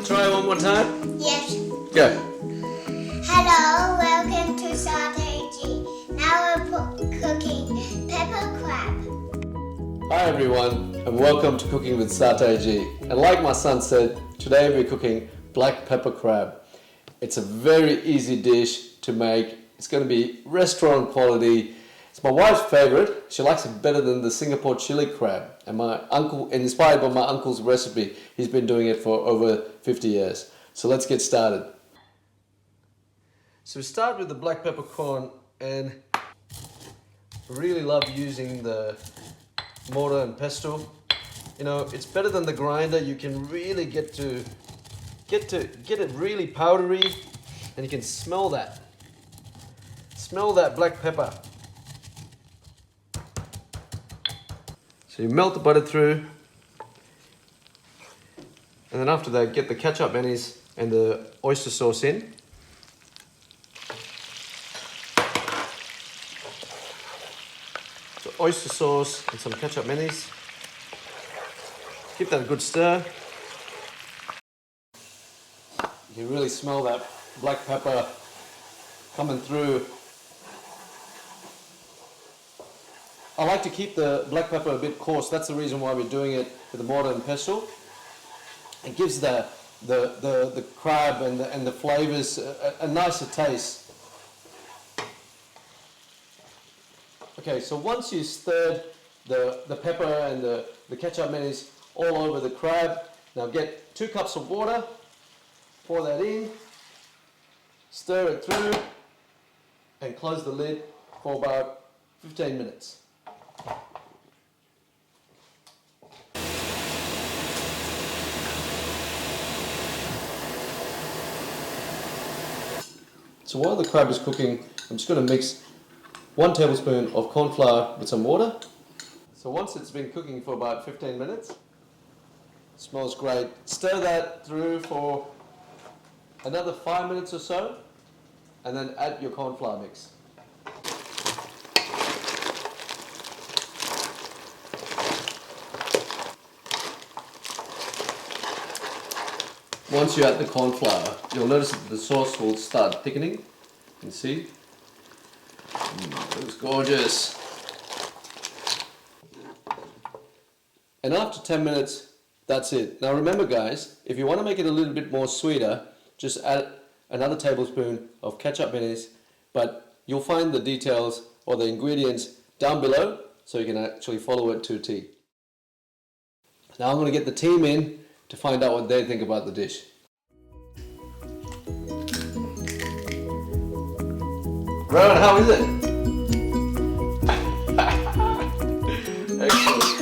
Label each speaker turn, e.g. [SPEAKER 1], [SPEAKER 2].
[SPEAKER 1] try one more time?
[SPEAKER 2] Yes.
[SPEAKER 1] Go.
[SPEAKER 2] Hello, welcome to Strategy. Now we're cooking pepper crab.
[SPEAKER 1] Hi everyone, and welcome to Cooking with Strategy. And like my son said, today we're cooking black pepper crab. It's a very easy dish to make. It's going to be restaurant quality. It's my wife's favorite. She likes it better than the Singapore chili crab. And my uncle, inspired by my uncle's recipe, he's been doing it for over 50 years. So let's get started. So we start with the black peppercorn, and I really love using the mortar and pestle. You know, it's better than the grinder. You can really get it really powdery, and you can smell that. Smell that black pepper. So you melt the butter through, and then after that, get the ketchup mayonnaise and the oyster sauce in. So oyster sauce and some ketchup mayonnaise. Give that a good stir. You can really smell that black pepper coming through. I like to keep the black pepper a bit coarse. That's the reason why we're doing it with the mortar and pestle. It gives the crab and the flavours a nicer taste. Okay, so once you stirred the pepper and the ketchup mayonnaise all over the crab, now get 2 cups of water, pour that in, stir it through, and close the lid for about 15 minutes. So while the crab is cooking, I'm just going to mix 1 tablespoon of corn flour with some water. So once it's been cooking for about 15 minutes, smells great. Stir that through for another 5 minutes or so, and then add your corn flour mix. Once you add the corn flour, you'll notice that the sauce will start thickening. You can see. It looks gorgeous. And after 10 minutes, that's it. Now remember guys, if you want to make it a little bit more sweeter, just add another tablespoon of ketchup mayonnaise, but you'll find the details or the ingredients down below so you can actually follow it to a T. Now I'm going to get the team in to find out what they think about the dish. Rowan, how is it? Excellent.